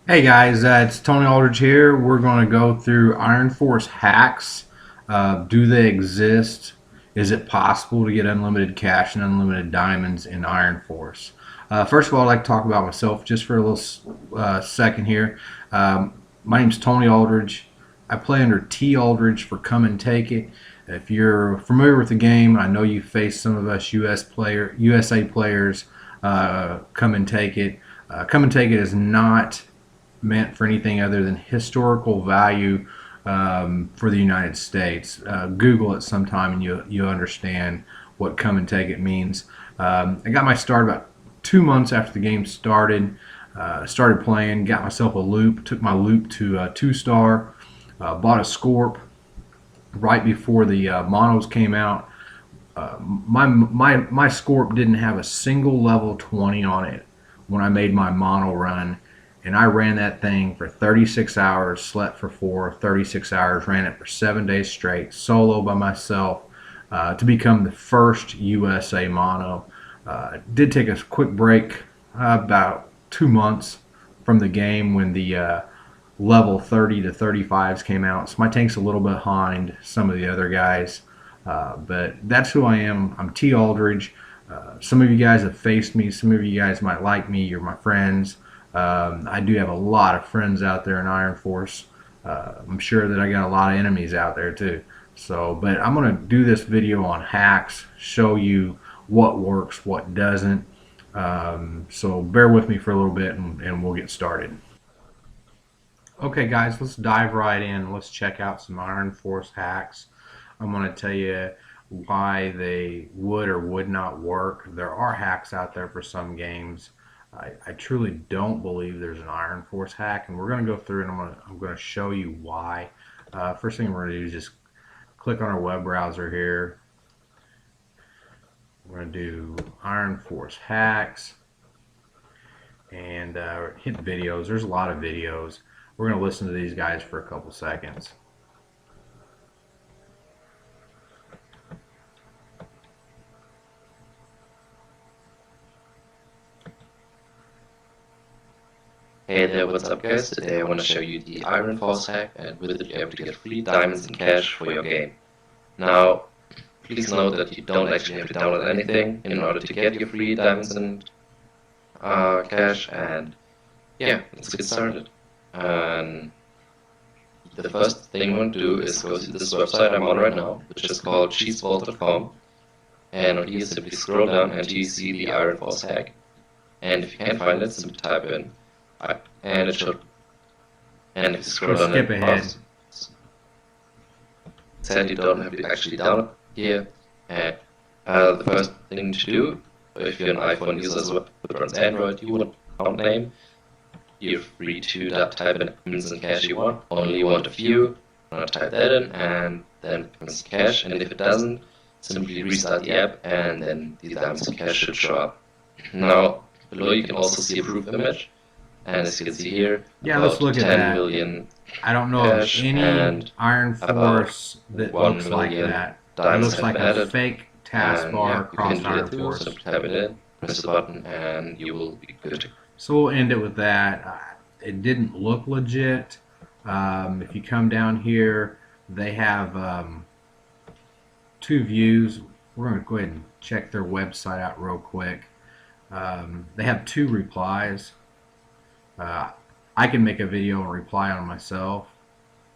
Hey guys, it's Tony Aldridge here. We're going to go through Iron Force hacks. Do they exist? Is it possible to get unlimited cash and unlimited diamonds in Iron Force? First of all, I'd like to talk about myself just for a little second here. My name's Tony Aldridge. I play under TAdridge for Come and Take It. If you're familiar with the game, I know you faced some of us USA players. Come and Take It. Come and Take It is not meant for anything other than historical value for the United States. Google it sometime and you'll understand what come and take it means. I got my start about 2 months after the game started. Started playing, got myself a loop, took my loop to 2-star, bought a Scorp right before the monos came out. My Scorp didn't have a single level 20 on it when I made my mono run, and I ran that thing for 36 hours, slept for 4, 36 hours, ran it for 7 days straight, solo by myself, to become the first USA mono. Did take a quick break, about 2 months from the game when the level 30 to 35s came out. So my tank's a little bit behind some of the other guys. But that's who I am. I'm T. Aldridge. Some of you guys have faced me. Some of you guys might like me. You're my friends. I do have a lot of friends out there in Iron Force. I'm sure that I got a lot of enemies out there too. So, but I'm going to do this video on hacks, show you what works, what doesn't. So bear with me for a little bit and we'll get started. Okay guys, let's dive right in. Let's check out some Iron Force hacks. I'm going to tell you why they would or would not work. There are hacks out there for some games. I truly don't believe there's an Iron Force hack, and we're going to go through and I'm going to show you why. First thing we're going to do is just click on our web browser here. We're going to do Iron Force hacks and hit videos. There's a lot of videos. We're going to listen to these guys for a couple seconds. Hey there, what's up guys? Today I want to show you the Iron Force hack, and with it you're able to get free diamonds and cash for your game. Now, please note that you don't actually have to download anything in order to get your free diamonds and cash, and yeah, let's get started. And the first thing you want to do is go to this website I'm on right now, which is called cheesevault.com, and on here simply scroll down until you see the Iron Force hack, and if you can't find it, simply type in and it should. And if you scroll down skip ahead. Said you don't have to actually download here. And the first thing to do, if you're an iPhone user as well who runs Android, you want account name. You're free to type in diamonds and cash you want. Only you want a few. I'm gonna type that in, and then diamonds and cash. And if it doesn't, simply restart the app, and then the diamonds and cash should show up. Now below you can also see a proof image. And as you can see here, yeah, let's look at 10 that. million I don't know of any Iron Force that looks like that. It looks like a fake taskbar across Iron Force. So type it in, press the button, and you will be good to go. So we'll end it with that. It didn't look legit. If you come down here, they have 2 views. We're going to go ahead and check their website out real quick. They have 2 replies. I can make a video and reply on myself.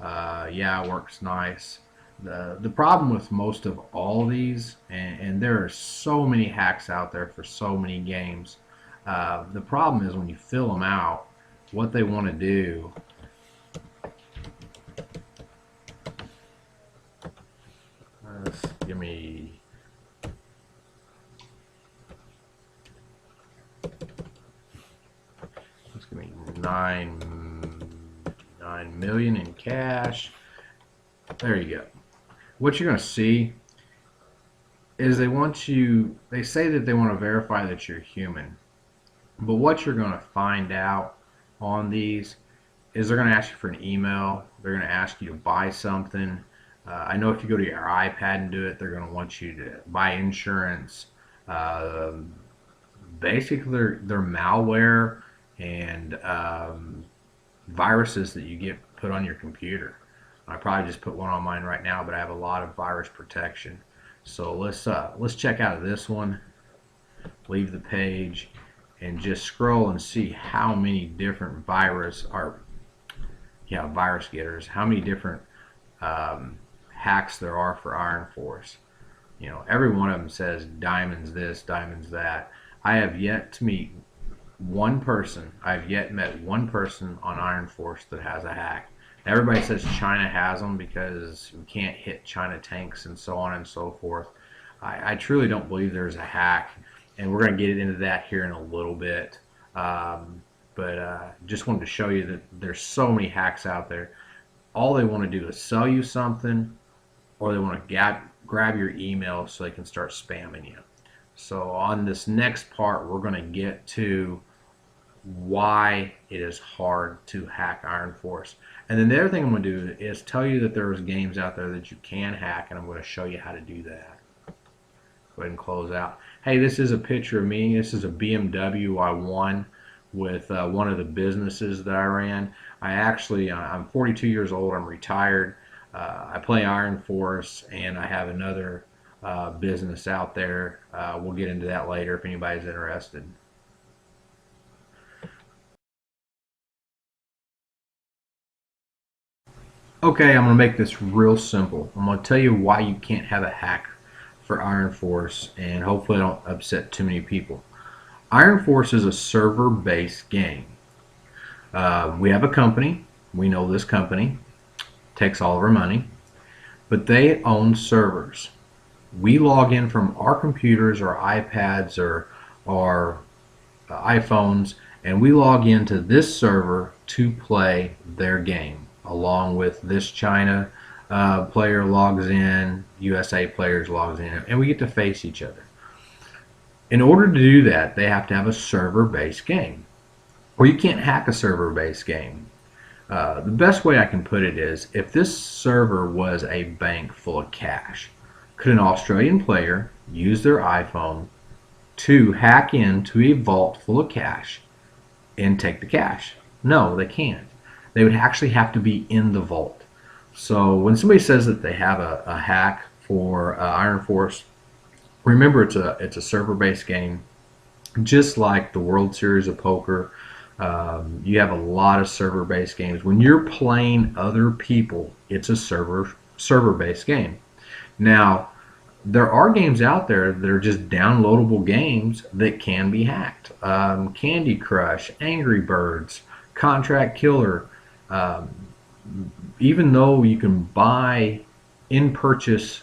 Yeah, it works nice. The problem with most of all these, and there are so many hacks out there for so many games, the problem is when you fill them out, what they want to do give me let's give me 9 million in cash. There you go. What you're going to see is they say that they want to verify that you're human, but what you're going to find out on these is they're going to ask you for an email. They're going to ask you to buy something. I know if you go to your iPad and do it, they're going to want you to buy insurance. Basically, they're malware, and viruses that you get put on your computer. I probably just put one on mine right now, but I have a lot of virus protection. So let's check out this one. Leave the page and just scroll and see how many different virus getters, how many different hacks there are for Iron Force. You know, every one of them says diamonds this, diamonds that. I have yet to meet one person. I've yet met one person on Iron Force that has a hack. Everybody says China has them because you can't hit China tanks and so on and so forth. I truly don't believe there's a hack, and we're going to get into that here in a little bit. Just wanted to show you that there's so many hacks out there. All they want to do is sell you something, or they want to grab your email so they can start spamming you. So on this next part, we're going to get to why it is hard to hack Iron Force. And then the other thing I'm going to do is tell you that there's games out there that you can hack, and I'm going to show you how to do that. Go ahead and close out. Hey, this is a picture of me. This is a BMW I won with one of the businesses that I ran. I'm 42 years old. I'm retired. I play Iron Force, and I have another business out there. We'll get into that later if anybody's interested. Okay, I'm going to make this real simple. I'm going to tell you why you can't have a hack for Iron Force, and hopefully I don't upset too many people. Iron Force is a server-based game. We have a company. We know this company takes all of our money, but they own servers. We log in from our computers or iPads or iPhones, and we log into this server to play their game, along with this China player logs in, USA players logs in, and we get to face each other. In order to do that, they have to have a server-based game. Or you can't hack a server-based game. The best way I can put it is, if this server was a bank full of cash, could an Australian player use their iPhone to hack into a vault full of cash and take the cash? No, they can't. They would actually have to be in the vault. So when somebody says that they have a hack for Iron Force, remember it's a server-based game, just like the World Series of Poker. You have a lot of server-based games. When you're playing other people, it's a server-based game. Now, there are games out there that are just downloadable games that can be hacked. Candy Crush, Angry Birds, Contract Killer. Even though you can buy purchase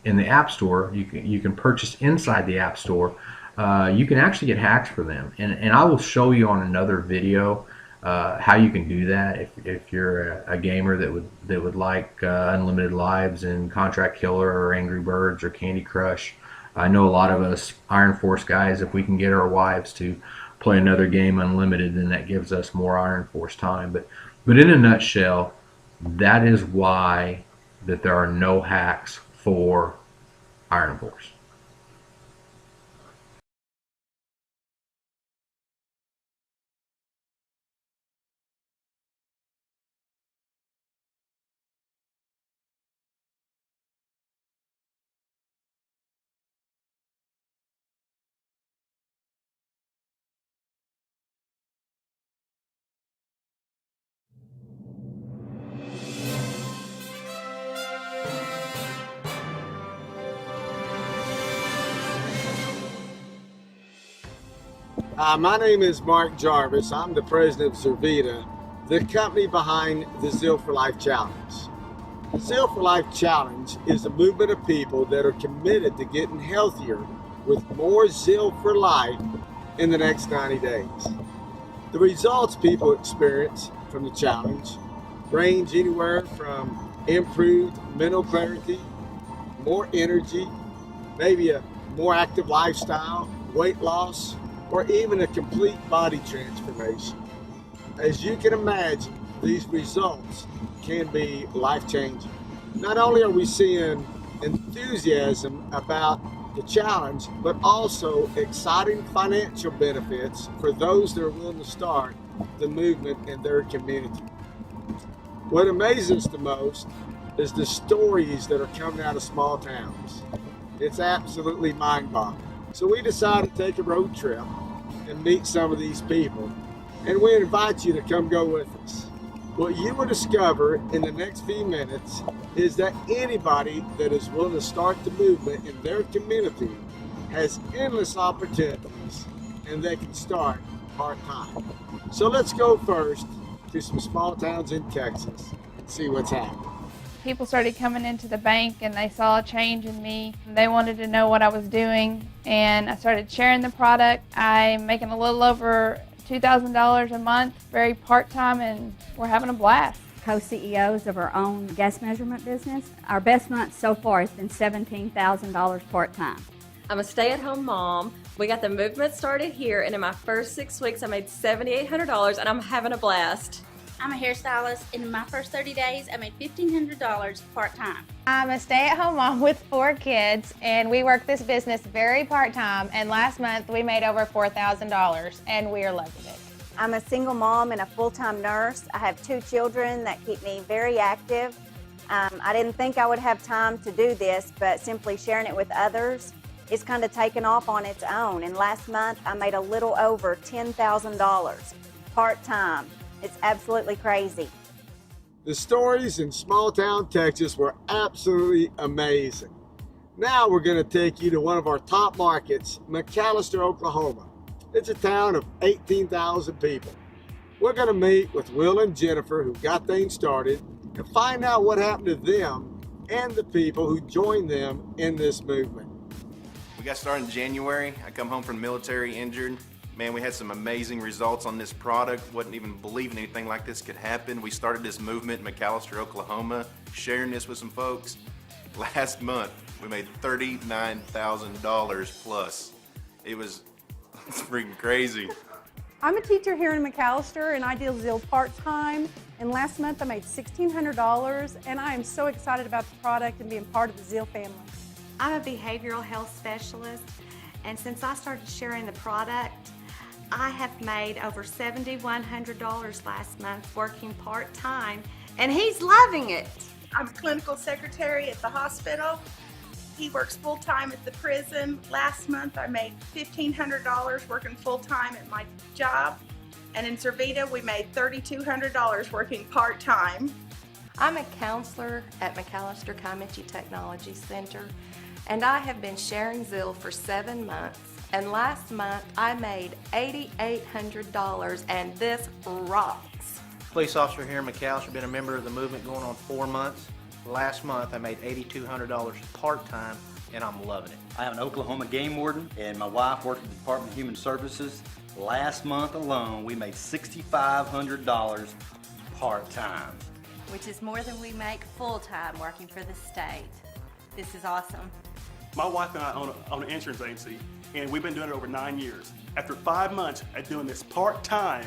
in the App Store, you can purchase inside the App Store. You can actually get hacks for them, and I will show you on another video how you can do that if you're a gamer that would like unlimited lives in Contract Killer or Angry Birds or Candy Crush. I know a lot of us Iron Force guys, if we can get our wives to play another game unlimited, then that gives us more Iron Force time. But in a nutshell, that is why that there are no hacks for Iron Force. My name is Mark Jarvis. I'm the president of Zervita, the company behind the Zeal for Life Challenge. The Zeal for Life Challenge is a movement of people that are committed to getting healthier with more zeal for life in the next 90 days. The results people experience from the challenge range anywhere from improved mental clarity, more energy, maybe a more active lifestyle, weight loss, or even a complete body transformation. As you can imagine, these results can be life-changing. Not only are we seeing enthusiasm about the challenge, but also exciting financial benefits for those that are willing to start the movement in their community. What amazes us the most is the stories that are coming out of small towns. It's absolutely mind-boggling. So we decided to take a road trip and meet some of these people, and we invite you to come go with us. What you will discover in the next few minutes is that anybody that is willing to start the movement in their community has endless opportunities, and they can start part-time. So let's go first to some small towns in Texas and see what's happening. People started coming into the bank and they saw a change in me. They wanted to know what I was doing, and I started sharing the product. I'm making a little over $2,000 a month, very part-time, and we're having a blast. Co-CEOs of our own gas measurement business. Our best month so far has been $17,000 part-time. I'm a stay-at-home mom. We got the movement started here, and in my first 6 weeks I made $7,800, and I'm having a blast. I'm a hairstylist, and in my first 30 days I made $1,500 part-time. I'm a stay-at-home mom with 4 kids, and we work this business very part-time, and last month we made over $4,000, and we are loving it. I'm a single mom and a full-time nurse. I have 2 children that keep me very active. I didn't think I would have time to do this, but simply sharing it with others, it's kind of taken off on its own. And last month I made a little over $10,000 part-time. It's absolutely crazy. The stories in small town Texas were absolutely amazing. Now we're going to take you to one of our top markets, McAlester, Oklahoma. It's a town of 18,000 people. We're going to meet with Will and Jennifer, who got things started, and find out what happened to them and the people who joined them in this movement. We got started in January. I come home from the military injured. Man, we had some amazing results on this product. Wasn't even believing anything like this could happen. We started this movement in McAlester, Oklahoma, sharing this with some folks. Last month, we made $39,000 plus. It was freaking crazy. I'm a teacher here in McAlester, and I deal Zeal part-time. And last month I made $1,600, and I am so excited about the product and being part of the Zeal family. I'm a behavioral health specialist, and since I started sharing the product, I have made over $7,100 last month working part-time, and he's loving it. I'm a clinical secretary at the hospital. He works full-time at the prison. Last month I made $1,500 working full-time at my job, and in Zervita we made $3,200 working part-time. I'm a counselor at McAlester Comentakeit Technology Center, and I have been sharing Zeal for 7 months. And last month I made $8,800, and this rocks. Police officer here in McAlester, been a member of the movement going on 4 months. Last month I made $8,200 part-time, and I'm loving it. I am an Oklahoma game warden, and my wife works at the Department of Human Services. Last month alone we made $6,500 part-time. Which is more than we make full-time working for the state. This is awesome. My wife and I own an insurance agency, and we've been doing it over 9 years. After 5 months at doing this part-time,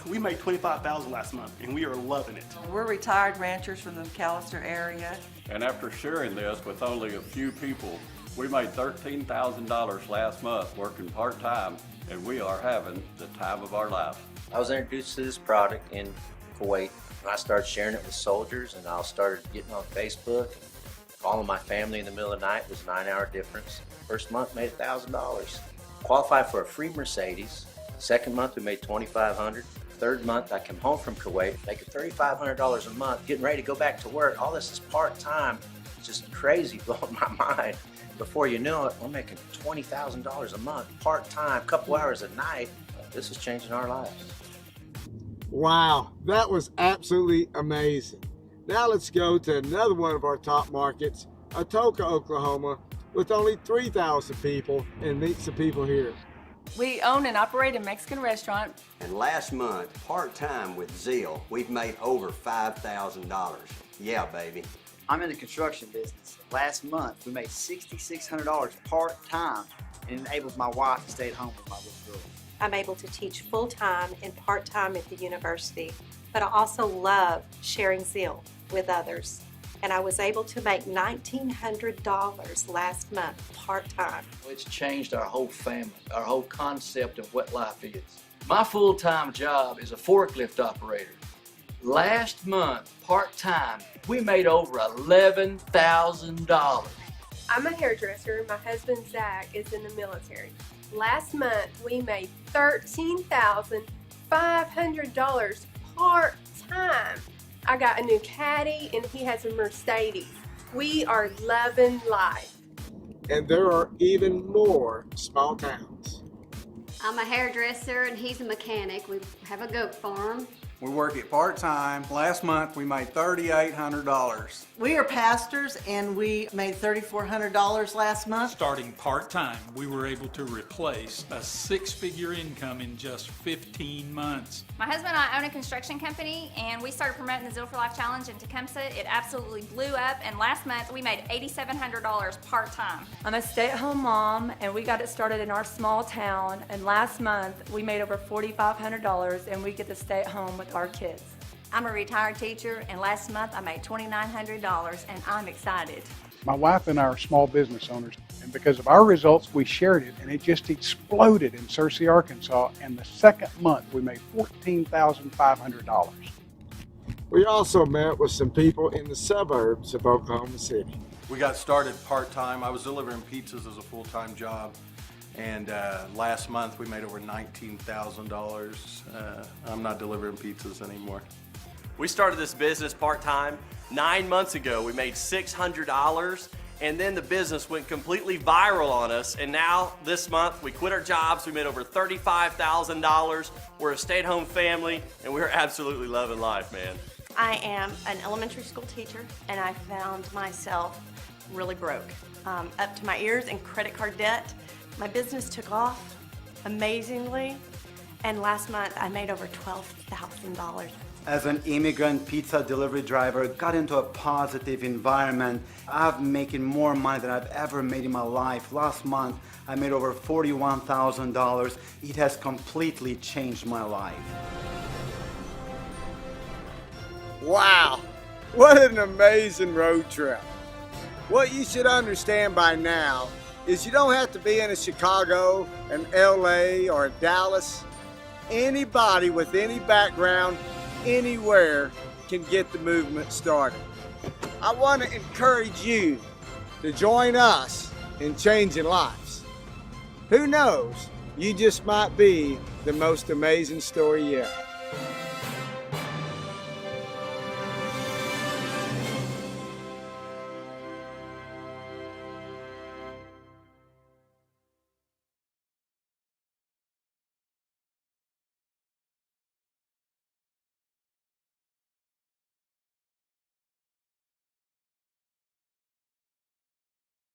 we made $25,000 last month, and we are loving it. We're retired ranchers from the McAlester area. And after sharing this with only a few people, we made $13,000 last month working part-time, and we are having the time of our life. I was introduced to this product in Kuwait, and I started sharing it with soldiers, and I started getting on Facebook. Calling my family in the middle of the night was a 9-hour difference. First month made $1,000. Qualified for a free Mercedes. Second month we made $2,500. Third month I come home from Kuwait making $3,500 a month, getting ready to go back to work. All this is part-time. It's just crazy, blowing my mind. Before you know it, we're making $20,000 a month, part-time, a couple hours a night. This is changing our lives. Wow, that was absolutely amazing. Now let's go to another one of our top markets, Atoka, Oklahoma, with only 3,000 people, and meet some people here. We own and operate a Mexican restaurant. And last month, part-time with Zeal, we've made over $5,000. Yeah, baby. I'm in the construction business. Last month, we made $6,600 part-time, and enables my wife to stay at home with my little girl. I'm able to teach full-time and part-time at the university, but I also love sharing Zeal with others. And I was able to make $1,900 last month part-time. It's changed our whole family, our whole concept of what life is. My full-time job is a forklift operator. Last month, part-time, we made over $11,000. I'm a hairdresser. My husband, Zach, is in the military. Last month, we made $13,500 part-time. I got a new caddy, and he has a Mercedes. We are loving life. And there are even more small towns. I'm a hairdresser and he's a mechanic. We have a goat farm. We work it part-time. Last month we made $3,800. We are pastors and we made $3,400 last month. Starting part-time, we were able to replace a six-figure income in just 15 months. My husband and I own a construction company, and we started promoting the Zeal for Life Challenge in Tecumseh. It absolutely blew up, and last month we made $8,700 part-time. I'm a stay-at-home mom, and we got it started in our small town, and last month we made over $4,500, and we get to stay at home with our kids. I'm a retired teacher, and last month I made $2,900, and I'm excited. My wife and I are small business owners, and because of our results, we shared it, and it just exploded in Searcy, Arkansas, and the second month we made $14,500. We also met with some people in the suburbs of Oklahoma City. We got started part-time. I was delivering pizzas as a full-time job, and last month we made over $19,000. I'm not delivering pizzas anymore. We started this business part-time 9 months ago. We made $600, and then the business went completely viral on us, and now this month we quit our jobs. We made over $35,000. We're a stay-at-home family, and we're absolutely loving life, man. I am an elementary school teacher, and I found myself really broke, up to my ears in credit card debt. My business took off amazingly, and last month I made over $12,000. As an immigrant pizza delivery driver, got into a positive environment. I'm making more money than I've ever made in my life. Last month, I made over $41,000. It has completely changed my life. Wow, what an amazing road trip. What you should understand by now is you don't have to be in a Chicago, an LA, or a Dallas. Anybody with any background anywhere can get the movement started. I want to encourage you to join us in changing lives. Who knows, you just might be the most amazing story yet.